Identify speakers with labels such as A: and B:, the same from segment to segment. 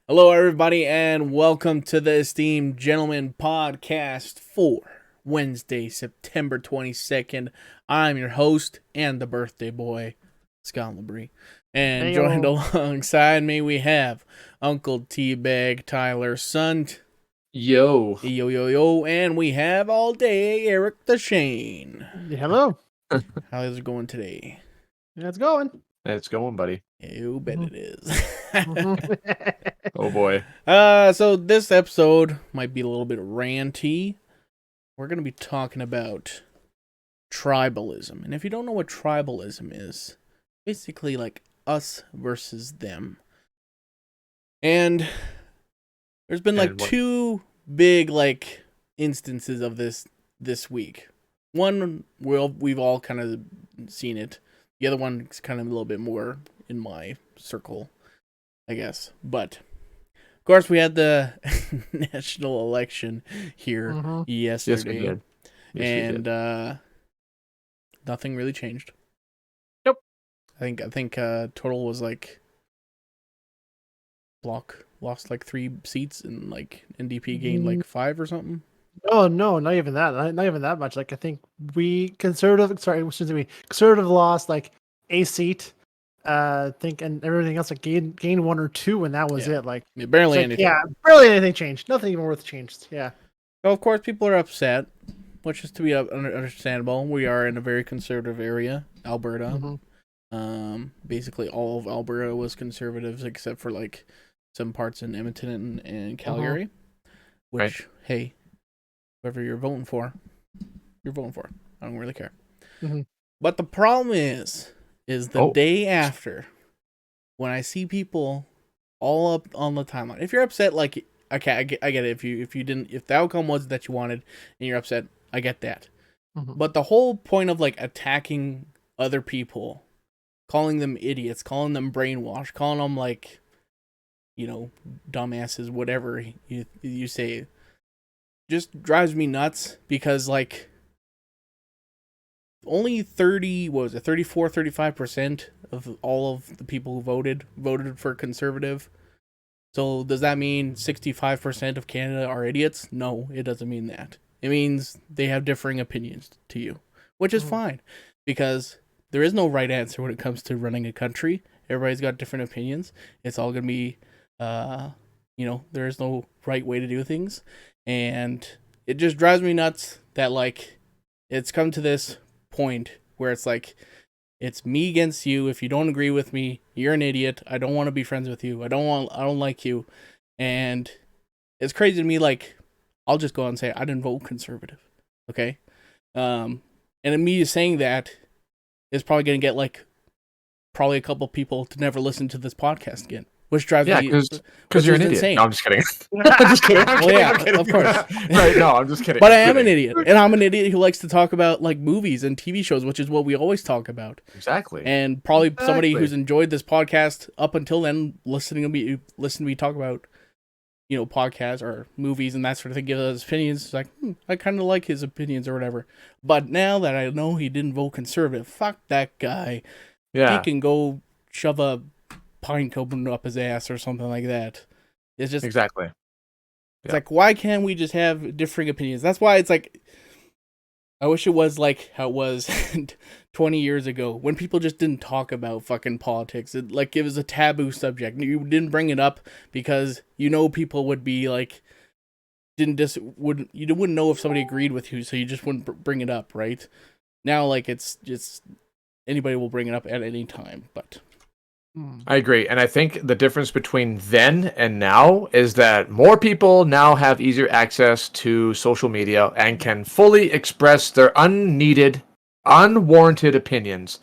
A: Hello, everybody, and welcome to the Esteemed Gentleman Podcast for Wednesday, September 22nd. I'm your host and the birthday boy, Scott Labrie. And joined
B: Heyo.
A: alongside me, we have Uncle Teabag, Tyler Sunt.
C: Yo.
A: Yo, yo, yo. And we have all day Eric the Shane.
B: Hello.
A: How's it going today?
B: Yeah, it's going.
C: It's going, buddy.
A: You bet it is.
C: Oh boy.
A: So this episode might be a little bit ranty. We're going to be talking about tribalism. And if you don't know what tribalism is, basically like us versus them. And there's been like two big like instances of this week. One, we've all kind of seen it. The other one's kind of a little bit more in my circle, I guess. But of course, we had the national election here yesterday,
C: Yes, we did.
A: and nothing really changed.
B: Nope.
A: I think total was like Bloc lost like 3 seats, and like NDP gained like 5 or something.
B: Oh no, not even that. Not even that much. Like I think conservative lost like a seat. Think and everything else like gained 1 or 2, and that was it. Like
A: barely
B: like,
A: anything.
B: Yeah, barely anything changed. Nothing even worth changed. Yeah.
A: So of course, people are upset, which is to be understandable. We are in a very conservative area, Alberta. Basically, all of Alberta was conservatives except for like some parts in Edmonton and Calgary. Which, hey, whoever you're voting for, you're voting for. I don't really care. But the problem is the day after, when I see people all up on the timeline. If you're upset, like, okay, I get it. If the outcome was that you wanted and you're upset, I get that. But the whole point of like attacking other people, calling them idiots, calling them brainwashed, calling them like, you know, dumbasses, whatever you say, just drives me nuts because like only 35% of all of the people who voted for conservative. So does that mean 65% of Canada are idiots? No, it doesn't mean that. It means they have differing opinions to you, which is fine, because there is no right answer when it comes to running a country. Everybody's got different opinions. It's all going to be, there is no right way to do things. And it just drives me nuts that, like, it's come to this point where it's like, it's me against you. If you don't agree with me, you're an idiot. I don't want to be friends with you. I don't like you. And it's crazy to me, like, I'll just go out and say, I didn't vote conservative. Okay? And me saying that is probably going to get, like, probably a couple people to never listen to this podcast again. Which drives me
C: because you're an idiot.
A: insane.
C: No, I'm just kidding. I'm just kidding. I'm kidding.
A: Of course.
C: Right? No, I'm just kidding.
A: But I am an idiot, and I'm an idiot who likes to talk about like movies and TV shows, which is what we always talk about.
C: Exactly.
A: And probably somebody who's enjoyed this podcast up until then, listening to me talk about, you know, podcasts or movies and that sort of thing, give us opinions. It's like, I kind of like his opinions or whatever. But now that I know he didn't vote conservative, fuck that guy.
C: Yeah.
A: He can go shove a pine cone up his ass or something like that. It's just
C: exactly.
A: It's like, why can't we just have differing opinions? That's why it's like, I wish it was like how it was 20 years ago when people just didn't talk about fucking politics. It was a taboo subject. You didn't bring it up because you know people would be like, you wouldn't know if somebody agreed with you, so you just wouldn't bring it up, right? Now, like, it's just anybody will bring it up at any time, but
C: I agree. And I think the difference between then and now is that more people now have easier access to social media and can fully express their unneeded, unwarranted opinions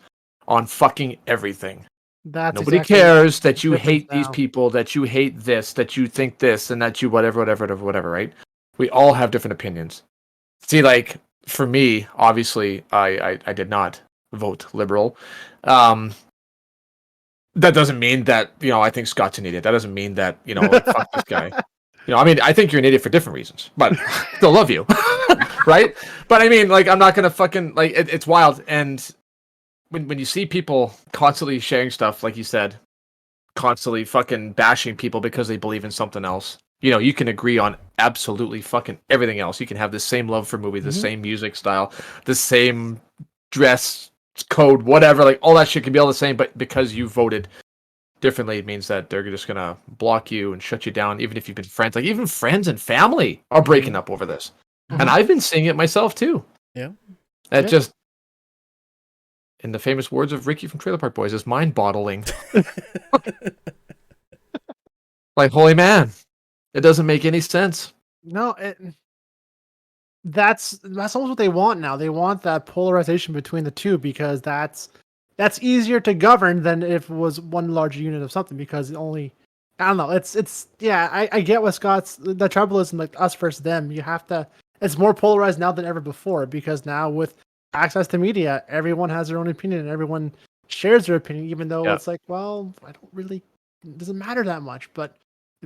C: on fucking everything. Nobody cares that you hate these people, that you hate this, that you think this, and that you whatever, right? We all have different opinions. See, like, for me, obviously, I did not vote Liberal. That doesn't mean that, you know, I think Scott's an idiot. That doesn't mean that, you know, like, fuck this guy. You know, I mean, I think you're an idiot for different reasons, but still love you. Right? But I mean, like, I'm not going to fucking, like, it's wild. And when you see people constantly sharing stuff, like you said, constantly fucking bashing people because they believe in something else. You know, you can agree on absolutely fucking everything else. You can have the same love for movies, the same music style, the same dress code, whatever. Like all that shit can be all the same, but because you voted differently, it means that they're just gonna block you and shut you down, even if you've been friends. Like even friends and family are breaking up over this, and I've been seeing it myself too.
A: Yeah,
C: That just, in the famous words of Ricky from Trailer Park Boys, is mind-boggling. Like, holy man, it doesn't make any sense.
B: No, that's almost what they want now. They want that polarization between the two because that's easier to govern than if it was one large unit of something. Because only, I don't know. It's yeah. I get what Scott's the tribalism, like us versus them. You have to. It's more polarized now than ever before because now with access to media, everyone has their own opinion and everyone shares their opinion, even though it's like, well, I don't really, it doesn't matter that much, but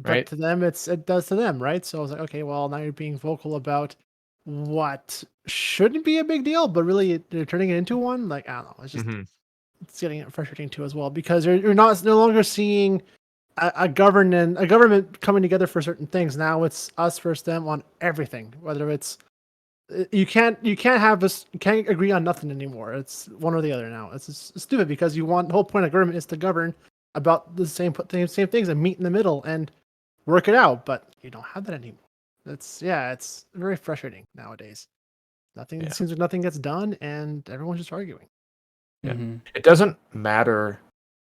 B: to them, it does to them, right? So I was like, okay, well, now you're being vocal about what shouldn't be a big deal, but really they're turning it into one. Like, I don't know, it's just it's getting frustrating too as well because you're no longer seeing a government coming together for certain things. Now it's us versus them on everything, whether it's you can't agree on nothing anymore. It's one or the other now. It's stupid because the whole point of government is to govern about the same things and meet in the middle and work it out. But you don't have that anymore. It's very frustrating nowadays. It seems like nothing gets done and everyone's just arguing.
C: Yeah. It doesn't matter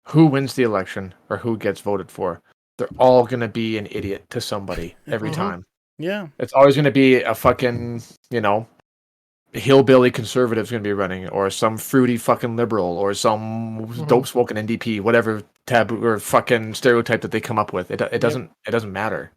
C: who wins the election or who gets voted for. They're all gonna be an idiot to somebody every time.
A: Yeah.
C: It's always going to be a fucking, hillbilly conservative's going to be running, or some fruity fucking liberal, or some dope smoking NDP, whatever taboo or fucking stereotype that they come up with. It doesn't matter.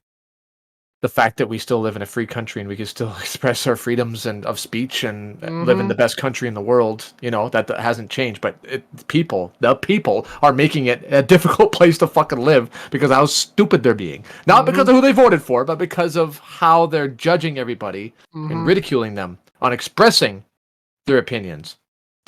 C: The fact that we still live in a free country and we can still express our freedoms and of speech and live in the best country in the world, that hasn't changed. But the people are making it a difficult place to fucking live because of how stupid they're being. Not because of who they voted for, but because of how they're judging everybody and ridiculing them on expressing their opinions.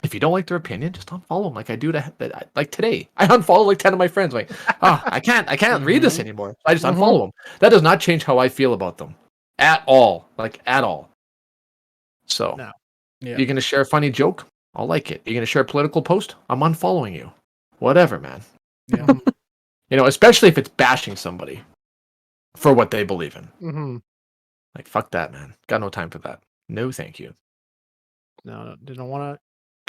C: If you don't like their opinion, just unfollow them like I do like today. I unfollow like 10 of my friends. Like, I can't read this anymore. I just unfollow them. That does not change how I feel about them at all. Like, at all. So, you're going to share a funny joke? I'll like it. You're going to share a political post? I'm unfollowing you. Whatever, man.
A: Yeah.
C: Especially if it's bashing somebody for what they believe in. Like, fuck that, man. Got no time for that. No, thank you.
B: No, they don't want to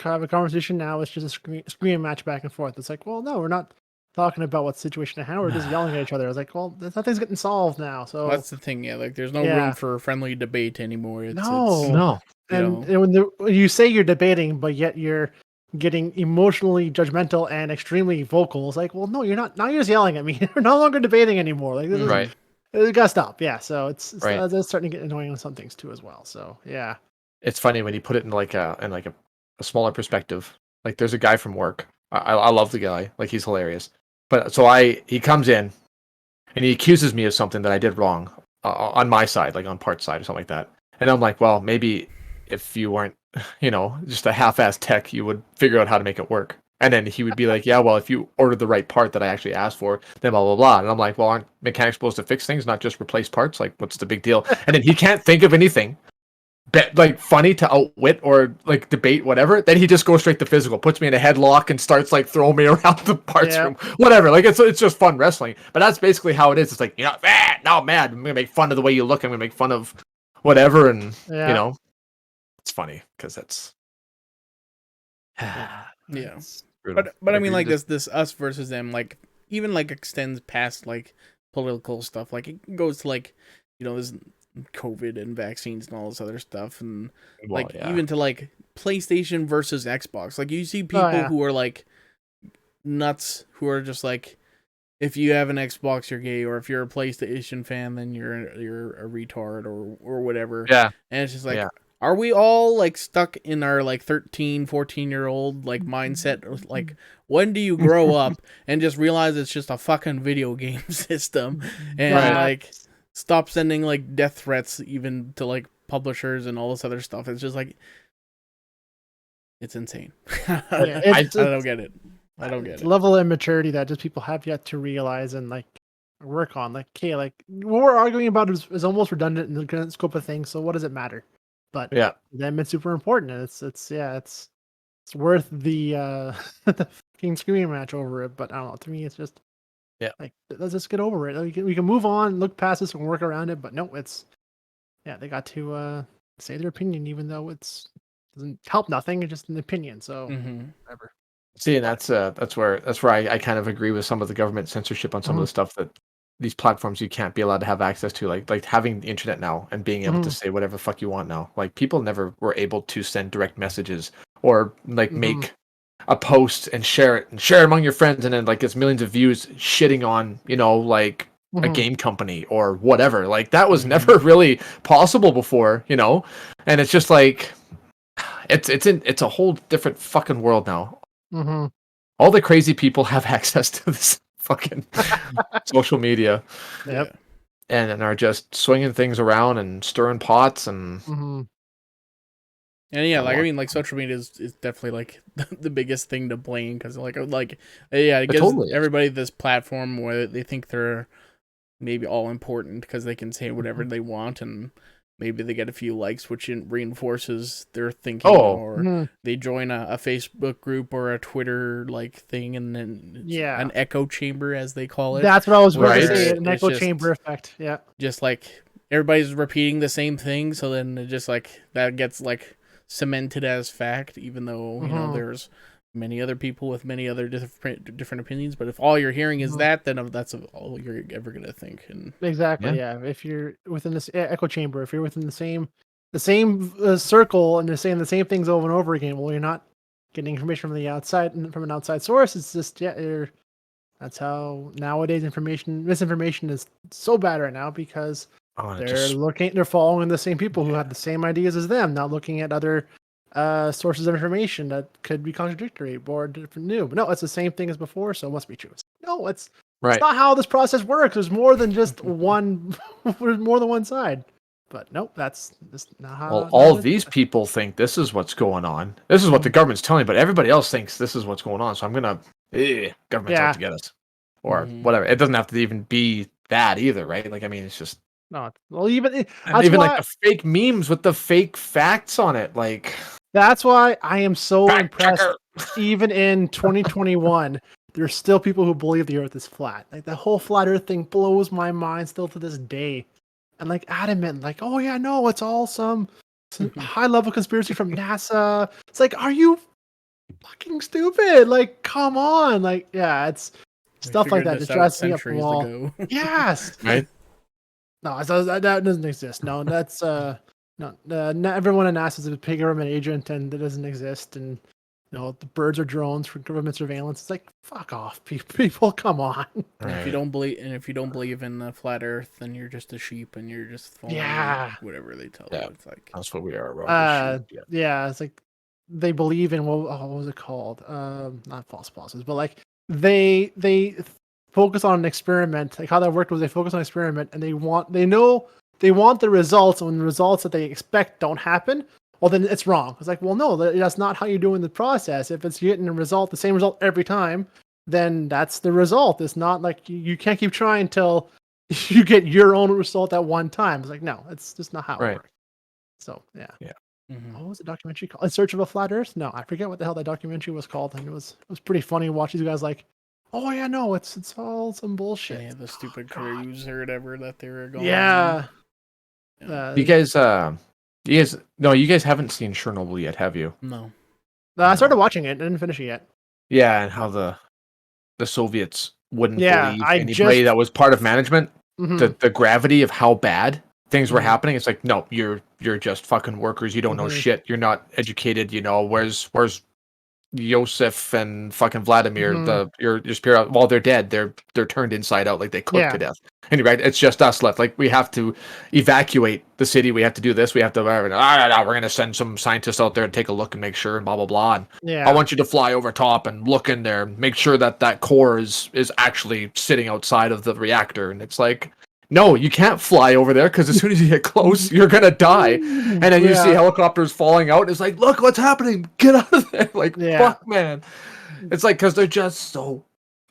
B: have a conversation now. It's just a scream match back and forth. It's like, well, no, we're not talking about what situation at hand. We're just yelling at each other. I was like, well, nothing's getting solved now. So
A: that's the thing. Yeah, like there's no room for friendly debate anymore.
B: No. And when you say you're debating, but yet you're getting emotionally judgmental and extremely vocal, it's like, well, no, you're not. Now you're just yelling at me. We're no longer debating anymore. Like, this is, it gotta stop. Yeah. So it's starting to get annoying on some things too as well. So yeah.
C: It's funny when you put it in like a smaller perspective. Like there's a guy from work. I love the guy. Like he's hilarious. But so he comes in and he accuses me of something that I did wrong on my side, like on Part's side or something like that. And I'm like, well, maybe if you weren't, just a half-assed tech, you would figure out how to make it work. And then he would be like, yeah, well, if you ordered the right part that I actually asked for, then blah, blah, blah. And I'm like, well, aren't mechanics supposed to fix things, not just replace parts? Like, what's the big deal? And then he can't think of anything like funny to outwit or like debate whatever, then he just goes straight to physical, puts me in a headlock and starts like throwing me around the parts room, whatever. Like it's just fun wrestling, but that's basically how it is. It's like, now I'm mad, I'm gonna make fun of the way you look, I'm gonna make fun of whatever, and it's funny because that's
A: but I mean, like this us versus them, like even like extends past like political stuff. Like it goes to like this COVID and vaccines and all this other stuff, and even to like PlayStation versus Xbox. Like you see people who are like nuts, who are just like, if you have an Xbox, you're gay, or if you're a PlayStation fan, then you're a retard or whatever.
C: Yeah,
A: and it's just like, are we all like stuck in our like 13, 14-year-old like mindset? Like, when do you grow up and just realize it's just a fucking video game system and like stop sending like death threats even to like publishers and all this other stuff? It's just like, it's insane. I don't get it. I don't get
B: It's
A: it.
B: a level of immaturity that just people have yet to realize and like work on. Like, okay, like what we're arguing about is almost redundant in the grand scope of things. So what does it matter? But
C: Yeah.
B: them it's super important, and it's worth the the fucking screaming match over it. But I don't know. To me, it's just like let's just get over it. We can move on, look past this, and work around it. But no, it's they got to say their opinion, even though it's doesn't help nothing. It's just an opinion. So whatever.
C: See, and that's where I kind of agree with some of the government censorship on some of the stuff that these platforms you can't be allowed to have access to, like having the internet now and being able to say whatever the fuck you want now. Like people never were able to send direct messages or like make a post and share it among your friends, and then like gets millions of views shitting on like a game company or whatever. Like that was never really possible before, and it's just like it's a whole different fucking world now. All the crazy people have access to this fucking social media.
B: Yep.
C: And are just swinging things around and stirring pots and
A: and yeah, like I mean, like social media is definitely like the biggest thing to blame, because it gives everybody this platform where they think they're maybe all important because they can say whatever they want, and maybe they get a few likes, which reinforces their thinking, or they join a Facebook group or a Twitter like thing, and then it's an echo chamber, as they call it.
B: That's what I was going to say, an echo chamber effect. Yeah,
A: just like everybody's repeating the same thing, so then it just like that gets like cemented as fact, even though there's many other people with many other different opinions. But if all you're hearing is that, then that's all you're ever gonna think. And
B: exactly, yeah. If you're within this echo chamber, if you're within the same circle and they're saying the same things over and over again, well, you're not getting information from the outside and from an outside source. It's just that's how nowadays misinformation is so bad right now, because they're following the same people who have the same ideas as them, not looking at other sources of information that could be contradictory or different new. But no, it's the same thing as before, so it must be true. No, it's not how this process works. There's more than just one. There's more than one side. But nope, that's not how.
C: Well, all these people think this is what's going on. This is what the government's telling you, but everybody else thinks this is what's going on. So I'm gonna government's out to get us, or whatever. It doesn't have to even be that either, right? Like I mean, it's just
B: not. Well, even
C: like the fake memes with the fake facts on it, like.
B: That's why I am so impressed. Even in 2021, there's still people who believe the Earth is flat. Like the whole flat Earth thing blows my mind still to this day. And like adamant, like, oh yeah, no, it's all some high level conspiracy from NASA. It's like, are you fucking stupid? Like, come on. Like, yeah, it's stuff like that. Just drives me up the wall. Yes.
C: Right.
B: No, that doesn't exist. No, that's No, not everyone in NASA is a paid government agent, and it doesn't exist. And the birds are drones for government surveillance. It's like, fuck off, people. Come on.
A: Right. If you don't believe in the flat Earth, then you're just a sheep, and you're just following whatever they tell you. It's like
C: that's what we are.
B: It's like they believe in what was it called? Not false positives, but like they focus on an experiment. Like how that worked was they focus on an experiment, and they want the results, and when the results that they expect don't happen, well, then it's wrong. It's like, well, no, that's not how you're doing the process. If it's getting the same result every time, then that's the result. It's not like you can't keep trying until you get your own result at one time. It's like, no, it's just not how it works. So, yeah. What was the documentary called? In Search of a Flat Earth? No, I forget what the hell that documentary was called. And it was pretty funny to watch these guys like, oh, yeah, no, it's all some bullshit.
A: Yeah, the stupid cruise or whatever that they were going
B: on.
C: You guys haven't seen Chernobyl yet, have you?
A: No.
B: I started watching it. I didn't finish it yet.
C: Yeah, and how the Soviets wouldn't believe anybody that was part of management. The gravity of how bad things were happening. It's like, no, you're just fucking workers. You don't know shit. You're not educated. Where's Yosef and fucking Vladimir, your spirit, while they're dead, they're turned inside out, like they cooked to death. And right, it's just us left. Like we have to evacuate the city. We have to do this. We have to. We're gonna send some scientists out there and take a look and make sure and blah blah blah. And I want you to fly over top and look in there, make sure that core is actually sitting outside of the reactor. And it's like, no, you can't fly over there because as soon as you get close, you're gonna die. And then you see helicopters falling out. It's like, look what's happening. Get out of there! Like, fuck, man. It's like because they're just so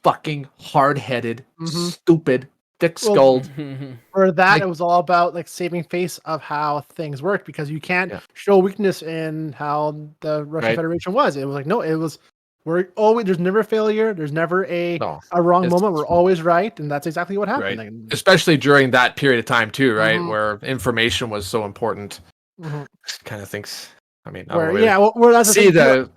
C: fucking hard-headed,
B: Mhm.
C: stupid, thick-skulled.
B: For that,
C: Like-
B: it was all about like saving face of how things work because you can't
C: Yeah.
B: show weakness in how the Russian
C: Right.
B: Federation was. It was like no, it was we're always there's never failure, there's never a
C: No,
B: wrong
C: it's-
B: moment. We're always right, and that's exactly what happened.
C: right.
B: Like,
C: Especially during that period of time too, right?
B: Mhm.
C: Where information was so important.
B: mhm.
C: Kind of thinks. I mean, I don't
B: Where
C: really
B: well, that's
C: see
B: the thing.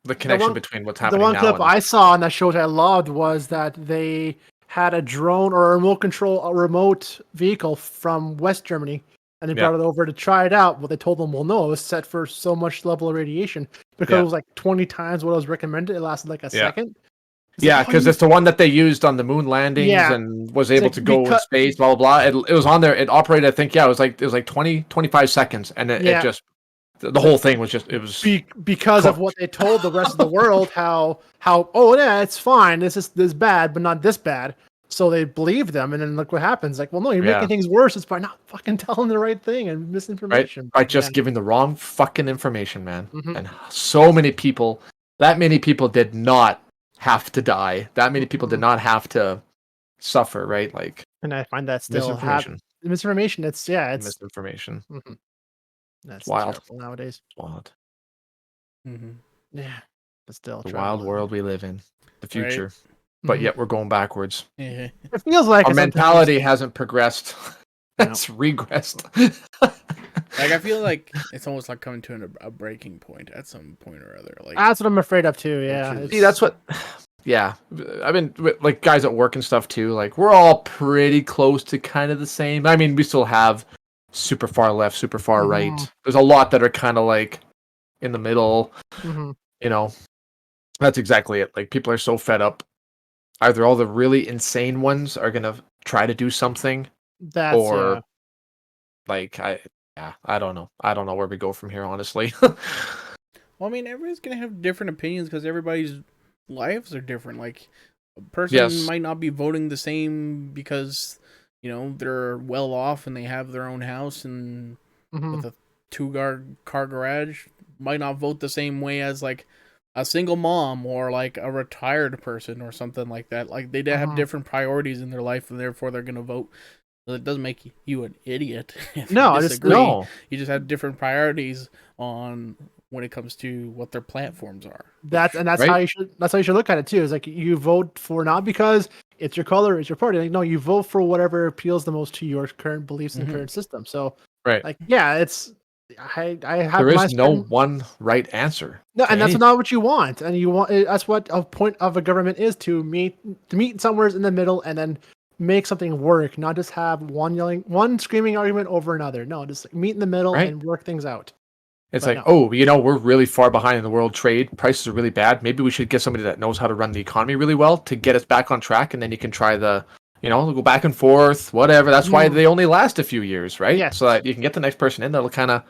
C: the connection
B: one-
C: between what's
B: The
C: happening
B: one
C: now
B: clip
C: and
B: I saw on that show that I loved was that they had a drone or a remote vehicle from West Germany, and they
C: Yeah.
B: brought it over to try it out. Well, they told them, well, no, it was set for so much level of radiation because
C: Yeah.
B: it was like 20 times what was recommended. It lasted like a
C: Yeah.
B: second. It's
C: yeah,
B: like, oh,
C: because
B: you-
C: it's the one that they used on the moon landings
B: Yeah.
C: and was able
B: like
C: to go in
B: because-
C: space, blah blah blah. It was on there. It operated. I think it was like 20, 25 seconds, and it
B: Yeah.
C: just the whole thing was just it was
B: because of what they told the rest of the world, how oh yeah, it's fine. This is bad, but not this bad. So they believed them, and then look what happens. Like, well, no, you're
C: Yeah.
B: making things worse. It's by not fucking telling the right thing and
C: right
B: misinformation.
C: by just
B: Yeah.
C: giving the wrong fucking information, man.
B: Mhm.
C: And so many people, that many people did not have to die. That many people did
B: Mhm.
C: not have to suffer. Right, like
B: And I find that still
C: misinformation.
B: misinformation. It's
C: Misinformation.
B: mhm. That's
C: Wild.
B: terrible nowadays.
C: Wild.
B: Yeah, but still,
C: The wild
B: tribalism.
C: world we live in. The
A: Right.
C: future. But
B: Mhm.
C: yet we're going backwards.
A: Yeah.
B: It feels like
C: Our
B: it sometimes.
C: mentality hasn't progressed.
B: No.
C: It's regressed.
A: Like I feel like it's almost like coming to a breaking point at some point or other. Like
B: That's what I'm afraid of too. Yeah,
A: Which is-
C: See, that's what. Yeah, I've been with, like guys at work and stuff too. Like we're all pretty close to kind of the same. I mean, we still have super far left, super far right.
B: Mhm.
C: There's a lot that are kind of like in the middle.
B: Mhm.
C: You know, that's exactly it. Like people are so fed up. Either all the really insane ones are gonna try to do something,
B: That's
C: or like I don't know. I don't know where we go from here, honestly.
A: Well, I mean, everybody's gonna have different opinions because everybody's lives are different. Like, a person
C: Yes.
A: might not be voting the same because they're well off and they have their own house and
B: Mhm.
A: with a car garage. Might not vote the same way as like a single mom or like a retired person or something like that. Like they have
B: Mhm.
A: different priorities in their life and therefore they're gonna vote. So it doesn't make you an idiot. If
B: No,
A: you
B: I just-
A: disagree.
C: No.
A: You just have different priorities on when it comes to what their platforms are.
B: That's
C: Right?
B: how you should. That's how you should look at it too. Is like you vote for not because it's your color, it's your party. Like no, you vote for whatever appeals the most to your current beliefs and
A: Mhm.
B: current system. So
C: Right.
B: like yeah, it's I have
C: There
B: my
C: is no
B: certain-
C: one right answer.
B: no,
C: to
B: and that's
C: anything.
B: not what you want. And you want that's what a point of a government is to meet somewhere in the middle and then make something work, not just have one screaming argument over another. No, just like meet in the middle
C: Right.
B: and work things out.
C: It's
B: But
C: like,
B: no.
C: oh, we're really far behind in the world trade. Prices are really bad. Maybe we should get somebody that knows how to run the economy really well to get us back on track, and then you can try go back and forth, whatever. That's why
B: Mm.
C: they only last a few years, right?
B: Yes.
C: So that you can get the next person in that'll kind of,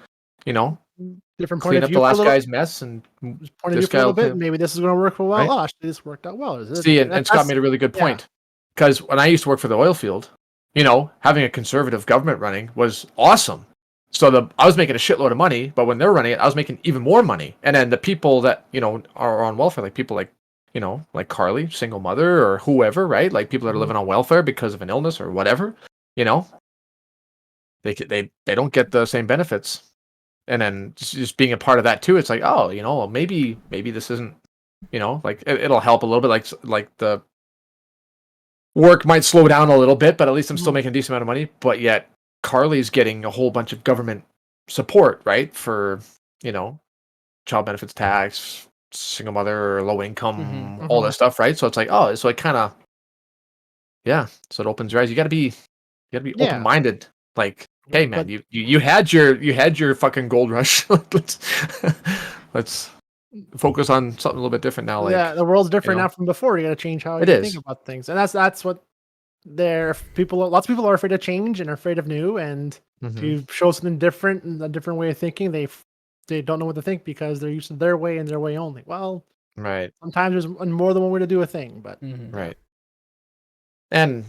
B: Different point
C: clean
B: of
C: up
B: view
C: the
B: for a
C: last
B: little,
C: guy's mess and
B: point of
C: this
B: view for a
C: guy
B: little
C: will
B: bit.
C: clean-
B: Maybe this is going to work for a while.
C: Right.
B: Oh, this worked out well.
C: see. And Scott made a really good
B: yeah.
C: point because when I used to work for the oil field, having a conservative government running was awesome. So I was making a shitload of money, but when they're running it, I was making even more money. And then the people that are on welfare, like people like like Carly, single mother, or whoever, right? Like people that are
B: Mhm.
C: living on welfare because of an illness or whatever, they don't get the same benefits. And then just being a part of that too, it's like, oh, maybe this isn't, like it'll help a little bit. Like the work might slow down a little bit, but at least I'm still
B: Mhm.
C: making a decent amount of money. But yet Carly's getting a whole bunch of government support, right? For, child benefits tax, single mother, low income,
A: Mhm.
C: all
B: Mhm.
C: that stuff, right? So it's like, so it kind of, yeah. So it opens your eyes. You gotta be
B: Yeah.
C: open minded. Like, hey man,
B: But-
C: you had your fucking gold rush. let's focus on something a little bit different now. Like,
B: yeah, the world's different
C: know.
B: now from before. You got to change how
C: It
B: you
C: is.
B: think about things, and that's what lots of people are afraid of change and are afraid of new. And if
C: Mhm.
B: you show something different and a different way of thinking, they don't know what to think because they're used to their way and their way only. Well,
C: Right.
B: sometimes there's more than one way to do a thing, but
A: Mhm.
C: Right. And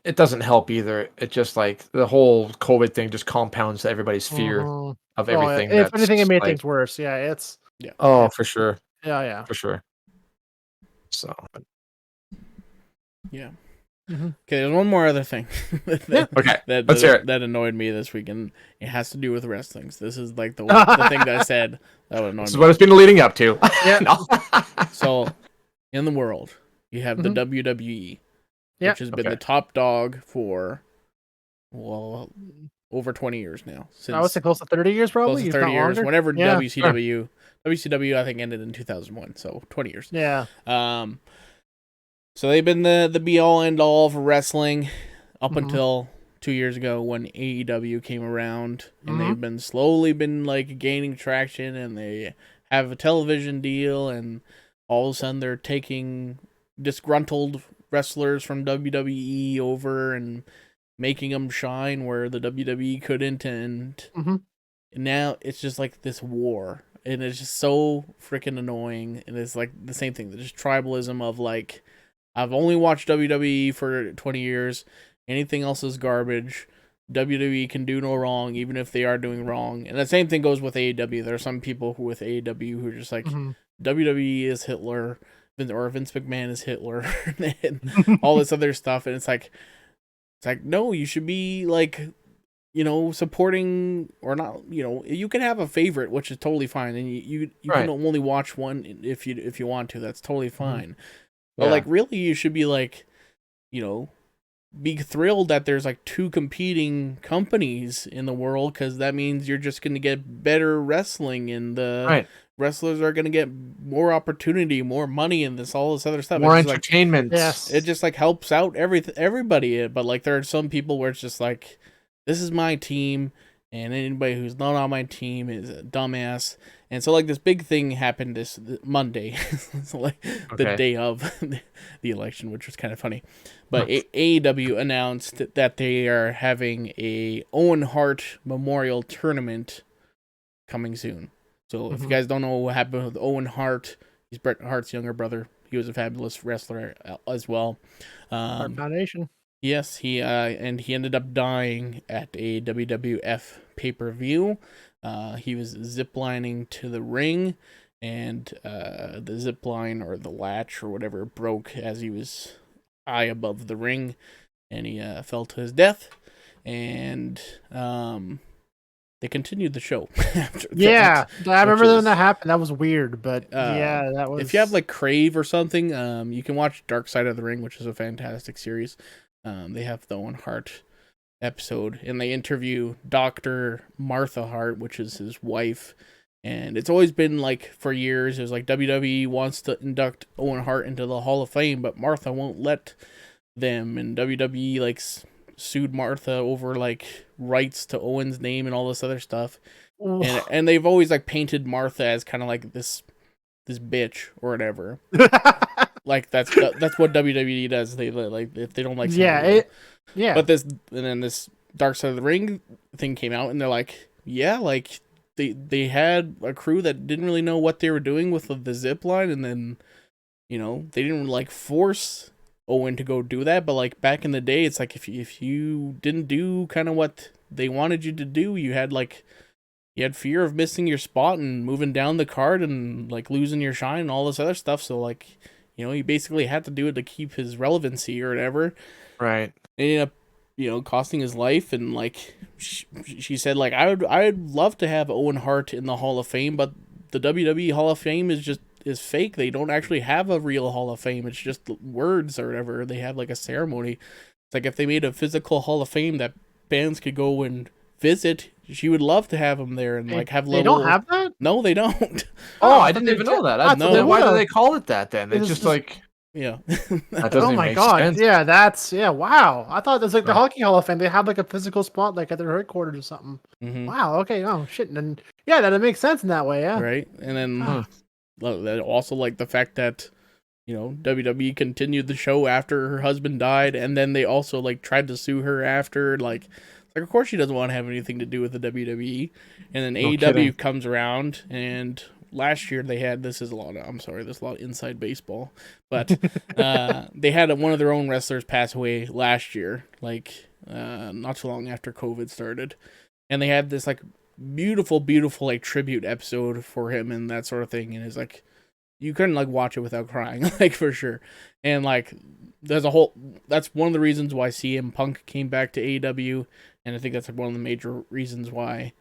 C: it doesn't help either. It just like the whole COVID thing just compounds everybody's fear
B: Mhm.
C: of
B: Oh, yeah.
C: everything.
B: If anything, it made
C: like,
B: things worse. Yeah, it's
C: oh, for sure,
B: yeah.
C: for sure. So
A: Yeah.
B: Mm-hmm.
A: Okay, there's one more other thing
C: okay, let's hear it.
A: that annoyed me this week, and it has to do with wrestling. So this is like the thing that I said that would annoy
C: This
A: me.
C: is what it's been leading up to.
B: Yeah.
C: No.
A: So, in the world, you have the
B: Mhm.
A: WWE,
B: Yeah.
A: which has been
C: Okay.
A: the top dog for, well, over 20 years now.
B: I would say close to 30 years, probably.
A: close to
B: if
A: 30
B: not
A: years.
B: longer.
A: Whenever
B: Yeah.
A: WCW, I think, ended in 2001, so 20 years.
B: Yeah.
A: So they've been the be-all, end-all of wrestling up
B: Mhm.
A: until 2 years ago when AEW came around, and
B: Mhm.
A: they've been slowly like gaining traction, and they have a television deal, and all of a sudden they're taking disgruntled wrestlers from WWE over and making them shine where the WWE couldn't, and
B: Mhm.
A: now it's just like this war, and it's just so freaking annoying, and it's like the same thing, just tribalism of like, I've only watched WWE for 20 years. Anything else is garbage. WWE can do no wrong, even if they are doing wrong. And the same thing goes with AEW. There are some people with AEW who are just like,
B: Mhm.
A: WWE is Hitler, or Vince McMahon is Hitler, and all this other stuff. And it's like, no, you should be like, supporting, or not. You can have a favorite, which is totally fine, and you
C: Right.
A: can only watch one if you want to. That's totally fine. But
C: Yeah.
A: like, really, you should be like, be thrilled that there's like two competing companies in the world, because that means you're just going to get better wrestling, and the
C: Right.
A: wrestlers are going to get more opportunity, more money, and all this other stuff.
C: More
A: It's just,
C: entertainment.
B: Yes.
A: it just like helps out everybody. But like, there are some people where it's just like, this is my team, and anybody who's not on my team is a dumbass. And so like, this big thing happened this Monday, so like the
C: Okay.
A: day of the election, which was kind of funny. But AEW announced that they are having a Owen Hart Memorial Tournament coming soon. So if you guys don't know what happened with Owen Hart, he's Bret Hart's younger brother. He was a fabulous wrestler as well.
B: Our foundation.
A: Yes, he ended up dying at a WWF pay-per-view. He was ziplining to the ring, and the zip line, or the latch or whatever, broke as he was high above the ring, and he fell to his death. And they continued the show after
B: Yeah,
A: that,
B: I remember
A: which
B: when that happened. That was weird, but
A: uh,
B: yeah, that was.
A: If you have like Crave or something, you can watch Dark Side of the Ring, which is a fantastic series. They have the Owen Hart episode, and they interview Dr. Martha Hart, which is his wife. And it's always been like, for years, it was like WWE wants to induct Owen Hart into the Hall of Fame, but Martha won't let them. And WWE like sued Martha over like rights to Owen's name and all this other stuff. And they've always like painted Martha as kind of like this bitch or whatever. Like that's what WWE does. They like, if they don't like somebody,
B: yeah.
A: But then this Dark Side of the Ring thing came out, and they're like, yeah, like they had a crew that didn't really know what they were doing with the zip line, and then they didn't like force Owen to go do that. But like, back in the day, it's like, if you didn't do kind of what they wanted you to do, you had fear of missing your spot and moving down the card and like losing your shine and all this other stuff. So like, you basically had to do it to keep his relevancy or whatever.
C: Right.
A: It ended up, costing his life. And like, she said, like, I'd love to have Owen Hart in the Hall of Fame, but the WWE Hall of Fame is fake. They don't actually have a real Hall of Fame. It's just words or whatever. They have like a ceremony. It's like, if they made a physical Hall of Fame that fans could go and visit, she would love to have him there and like have
B: They don't have that?
A: No, they don't.
C: Oh, I didn't even know that.
A: No.
C: Why do they call it that then? It's
B: It's
C: just
B: just-
C: like,
A: Yeah.
C: that doesn't
B: Oh
C: even
B: my
C: make
B: god!
C: sense.
B: Yeah, wow. I thought it was like the Hockey Hall of Fame. They have like a physical spot, like at their headquarters or something.
A: Mhm.
B: Wow. Okay. Oh shit. And yeah, that makes sense in that way. Yeah.
A: Right. And then
C: Huh.
A: that also, like, the fact that WWE continued the show after her husband died, and then they also like tried to sue her after. Like, of course she doesn't want to have anything to do with the WWE. And then
C: No
A: AEW
C: kidding.
A: comes around, and last year they had, there's a lot of inside baseball, but they had one of their own wrestlers pass away last year, like not too long after COVID started, and they had this like beautiful like tribute episode for him and that sort of thing. And it's like, you couldn't like watch it without crying, like for sure. And like there's a whole that's one of the reasons why CM Punk came back to AEW, and I think that's like one of the major reasons why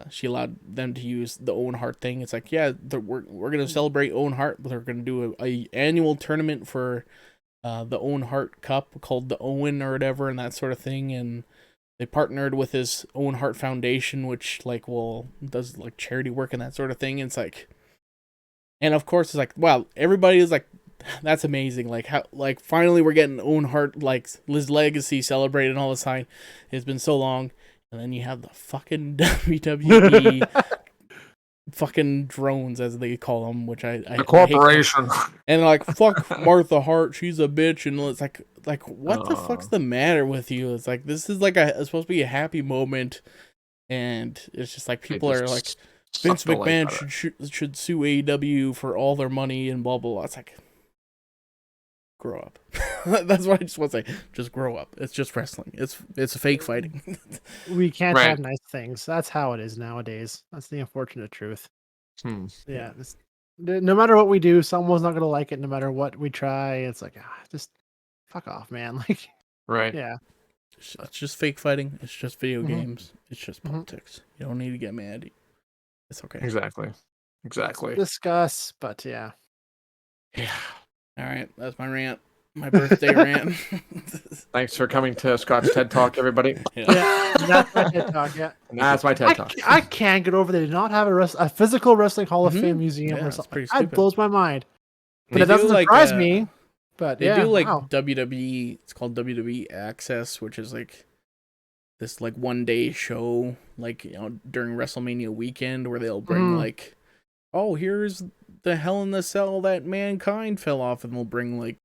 A: she allowed them to use the Owen Hart thing. It's like, yeah, we're gonna celebrate Owen Hart, but they're gonna do a annual tournament for the Owen Hart Cup called the Owen or whatever, and that sort of thing. And they partnered with his Owen Hart Foundation, which like does like charity work and that sort of thing. And it's like, and of course it's like, wow, everybody is like, that's amazing. Like how like finally we're getting Owen Hart like his legacy celebrated and all this time. It's been so long. And then you have the fucking WWE fucking drones, as they call them, which I
C: the corporation.
A: and like, fuck Martha Hart, she's a bitch. And it's like what the fuck's the matter with you? It's like, this is like it's supposed to be a happy moment. And it's just like people are like, Vince McMahon should sue AEW for all their money and blah, blah, blah. It's like, grow up. That's what I just want to say. Just grow up. It's just wrestling. It's fake fighting.
B: We can't have nice things. That's how it is nowadays. That's the unfortunate truth. Yeah. No matter what we do, someone's not going to like it no matter what we try. It's like, just fuck off, man. Like,
C: right.
B: Yeah.
A: It's just fake fighting. It's just video games. It's just politics. You don't need to get mad. It's okay.
C: Exactly.
B: Discuss, but yeah.
C: Yeah.
A: All right, that's my rant. My birthday rant.
C: Thanks for coming to Scott's TED Talk, everybody.
B: Yeah, that's my TED Talk. Yeah,
C: that's my TED Talk.
B: I can't get over they did not have a physical wrestling Hall of Fame museum or something. That blows my mind. But it doesn't surprise me. But
A: they do like WWE. It's called WWE Access, which is like this like 1 day show, like, you know, during WrestleMania weekend, where they'll bring like, oh, here's the Hell in the Cell that Mankind fell off, and they'll bring like,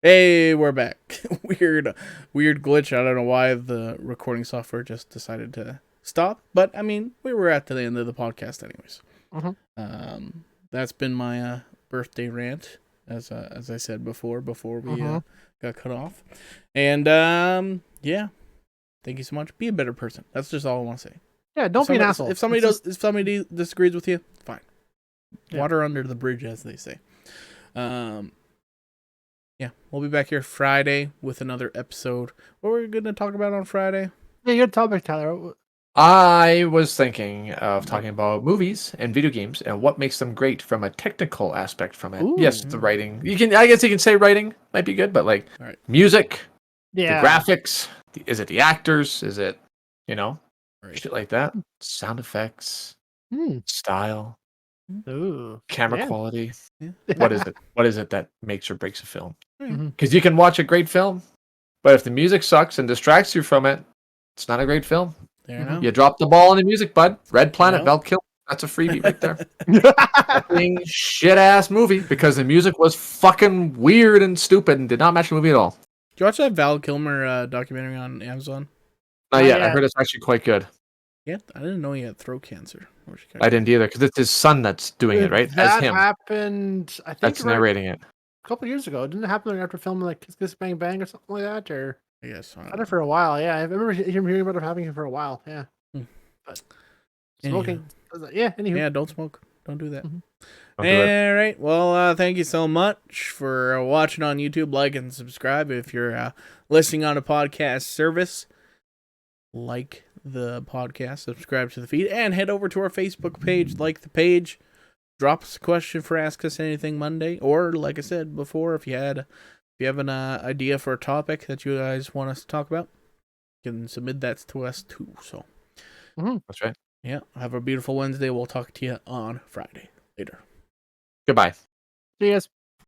A: hey, we're back. weird glitch. I don't know why the recording software just decided to stop, but I mean, we were at the end of the podcast anyways. That's been my birthday rant, as I said before we got cut off. And yeah, thank you so much. Be a better person. That's just all I want to say.
B: Yeah, don't be an asshole.
A: If somebody disagrees with you, fine. Water under the bridge, as they say. Yeah, we'll be back here Friday with another episode. What were we going to talk about on Friday?
B: Yeah, your topic, Tyler.
C: I was thinking of talking about movies and video games and what makes them great from a technical aspect from it. Ooh. Yes, the writing. I guess you can say writing might be good, but like music, the graphics, is it the actors? Is it, shit like that? Sound effects, style.
B: Ooh,
C: camera quality. What is it? What is it that makes or breaks a film? Because you can watch a great film, but if the music sucks and distracts you from it, it's not a great film. You dropped the ball on the music, bud. Red Planet, Val Kilmer. That's a freebie right there. Fucking shit ass movie because the music was fucking weird and stupid and did not match the movie at all.
A: Did you watch that Val Kilmer documentary on Amazon?
C: Not yet. I heard it's actually quite good.
A: Yeah, I didn't know he had throat cancer.
C: I didn't either, because it's his son that's doing it, right?
B: That
C: as him.
B: Happened, I think.
C: That's narrating it.
B: A couple years ago. Didn't it happen after filming like Kiss Kiss Bang Bang or something like that? Or
A: yes, I
B: had it for a while. Yeah, I remember hearing about it having it for a while. Yeah, but smoking. Anywho.
A: Yeah, don't smoke. Don't do that. All right. Well, thank you so much for watching on YouTube. Like and subscribe if you're listening on a podcast service. Like the podcast, subscribe to the feed, and head over to our Facebook page. Like the page, drop us a question for Ask Us Anything Monday, or like I said before, if you have an idea for a topic that you guys want us to talk about, you can submit that to us too. So
C: that's right.
A: Yeah, have a beautiful Wednesday. We'll talk to you on Friday. Later.
C: Goodbye.
B: See you guys.